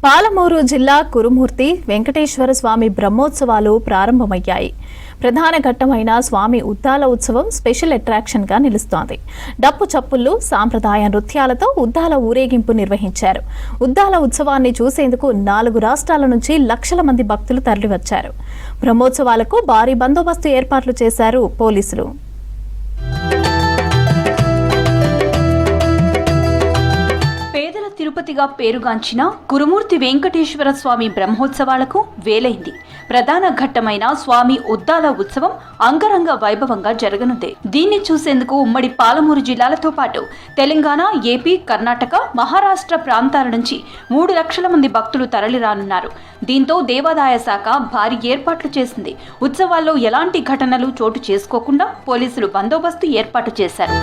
పాలమూరు జిల్లా కురుమూర్తి వెంకటేశ్వర స్వామి బ్రహ్మోత్సవాలు ప్రారంభమయ్యాయి. ప్రధాన ఘట్టమైన స్వామి ఉద్దాల ఉత్సవం స్పెషల్ అట్రాక్షన్ గా నిలుస్తోంది. డప్పు చప్పుళ్లు, సాంప్రదాయ నృత్యాలతో ఉద్దాల ఊరేగింపు నిర్వహించారు. ఉద్దాల ఉత్సవాన్ని చూసేందుకు 4 రాష్ట్రాల నుంచి లక్షల మంది భక్తులు తరలివచ్చారు. బ్రహ్మోత్సవాలకు భారీ బందోబస్తు ఏర్పాట్లు చేశారు పోలీసులు. తిరుపతిగా పేరుగాంచిన కురుమూర్తి వెంకటేశ్వర స్వామి బ్రహ్మోత్సవాలకు వేలైంది. ప్రధాన ఘట్టమైన స్వామి ఉద్దాల ఉత్సవం అంగరంగ వైభవంగా జరగనుంది. దీన్ని చూసేందుకు ఉమ్మడి పాలమూరు జిల్లాలతో పాటు తెలంగాణ, ఏపీ, కర్ణాటక, మహారాష్ట్ర ప్రాంతాల నుంచి 3 లక్షల మంది భక్తులు తరలిరానున్నారు. దీంతో దేవాదాయ శాఖ భారీ ఏర్పాట్లు చేసింది. ఉత్సవాల్లో ఎలాంటి ఘటనలు చోటు చేసుకోకుండా పోలీసులు బందోబస్తు ఏర్పాటు చేశారు.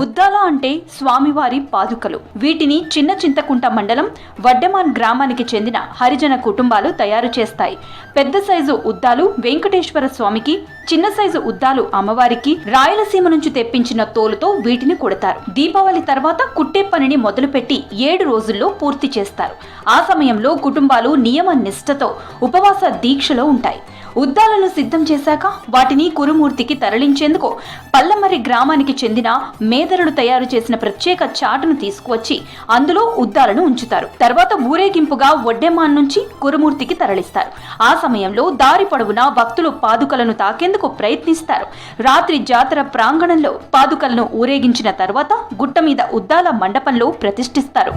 ఉద్దాల అంటే స్వామివారి పాదుకలు. వీటిని చిన్న చింతకుంట మండలం వడ్డెమాన్ గ్రామానికి చెందిన హరిజన కుటుంబాలు తయారు చేస్తాయి. పెద్ద సైజు ఉద్దాలు వెంకటేశ్వర స్వామికి, చిన్న సైజు ఉద్దాలు అమ్మవారికి రాయలసీమ నుంచి తెప్పించిన తోలుతో వీటిని కుడతారు. దీపావళి తర్వాత కుట్టే పనిని మొదలుపెట్టి 7 రోజుల్లో పూర్తి చేస్తారు. ఆ సమయంలో కుటుంబాలు నియమ నిష్ఠతో ఉపవాస దీక్షలో ఉంటాయి. ఉద్దాలను సిద్ధం చేశాక వాటిని కురుమూర్తికి తరలించేందుకు పల్లమర్రి గ్రామానికి చెందిన మేదరుడు తయారు చేసిన ప్రత్యేక చాటును తీసుకువచ్చి అందులో ఉద్దాలను ఉంచుతారు. తర్వాత ఊరేగింపుగా వడ్డెమాన్ నుంచి కురుమూర్తికి తరలిస్తారు. ఆ సమయంలో దారి పొడవునా భక్తులు పాదుకలను తాకేందుకు ప్రయత్నిస్తారు. రాత్రి జాతర ప్రాంగణంలో పాదుకలను ఊరేగించిన తర్వాత గుట్ట మీద ఉద్దాల మండపంలో ప్రతిష్ఠిస్తారు.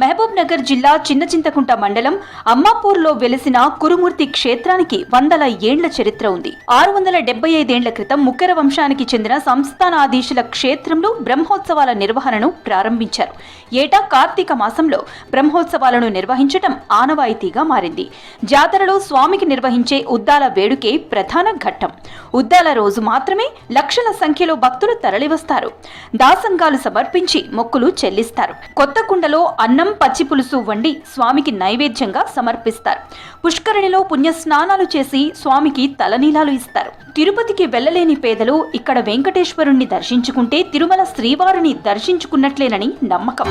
మహబూబ్ నగర్ జిల్లా చిన్న చింతకుంట మండలం అమ్మాపూర్లో వెలిసిన కురుమూర్తి క్షేత్రానికి 100 ఏండ్ల చరిత్ర ఉంది. 675 ఏండ్ల క్రితం ముక్కెర వంశానికి చెందిన సంస్థానాధీశుల క్షేత్రంలో బ్రహ్మోత్సవాల నిర్వహణను ప్రారంభించారు. ఏటా కార్తీక మాసంలో బ్రహ్మోత్సవాలను నిర్వహించడం ఆనవాయితీగా మారింది. జాతరలో స్వామికి నిర్వహించే ఉద్దాల వేడుకే ప్రధాన ఘట్టం. ఉద్దాల రోజు మాత్రమే లక్షల సంఖ్యలో భక్తులు తరలివస్తారు. దాసంగాలు సమర్పించి మొక్కులు చెల్లిస్తారు. కొత్త కుండలో అన్నం, పచ్చి పులుసు వండి స్వామికి నైవేద్యంగా సమర్పిస్తారు. పుష్కరిణిలో పుణ్య స్నానాలు చేసి స్వామికి తలనీలాలు ఇస్తారు. తిరుపతికి వెళ్లలేని పేదలు ఇక్కడ వెంకటేశ్వరుణ్ణి దర్శించుకుంటే తిరుమల శ్రీవారిని దర్శించుకున్నట్లేనని నమ్మకం.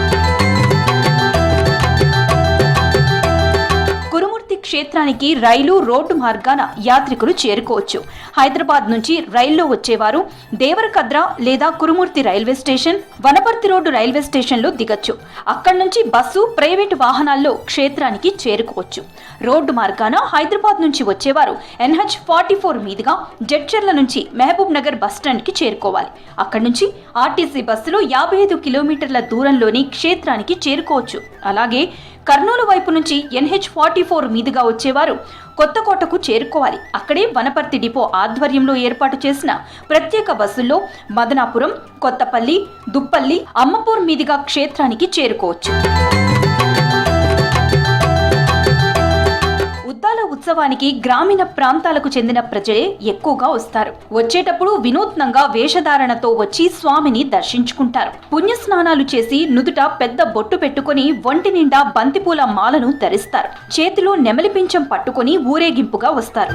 క్షేత్రానికి రైలు, రోడ్డు మార్గాన యాత్రికులు చేరుకోవచ్చు. హైదరాబాద్ నుంచి రైల్లో వచ్చేవారు దేవరకద్ర లేదా Kurumurthy railway station, Wanaparthy road railway స్టేషన్లో దిగొచ్చు. అక్కడి నుంచి బస్సు, ప్రైవేటు వాహనాల్లో క్షేత్రానికి చేరుకోవచ్చు. రోడ్డు మార్గాన హైదరాబాద్ నుంచి వచ్చేవారు NH44 మీదుగా జడ్చర్ల నుంచి మహబూబ్ నగర్ బస్టాండ్కి చేరుకోవాలి. అక్కడి నుంచి ఆర్టీసీ బస్సులో 55 కిలోమీటర్ల దూరంలోని క్షేత్రానికి చేరుకోవచ్చు. అలాగే కర్నూలు వైపు నుంచి NH44 మీదుగా వచ్చేవారు కొత్తకోటకు చేరుకోవాలి. అక్కడే వనపర్తి డిపో ఆధ్వర్యంలో ఏర్పాటు చేసిన ప్రత్యేక బస్సుల్లో మదనాపురం, కొత్తపల్లి, దుప్పల్లి, అమ్మపూర్ మీదుగా క్షేత్రానికి చేరుకోవచ్చు. ఉద్దాల ఉత్సవానికి గ్రామీణ ప్రాంతాలకు చెందిన ప్రజలే ఎక్కువగా వస్తారు. వచ్చేటప్పుడు వినూత్నంగా వేషధారణతో వచ్చి స్వామిని దర్శించుకుంటారు. పుణ్యస్నానాలు చేసి నుదుట పెద్ద బొట్టు పెట్టుకుని ఒంటి నిండా బంతిపూల మాలను ధరిస్తారు. చేతిలో నెమలి పింఛం పట్టుకుని ఊరేగింపుగా వస్తారు.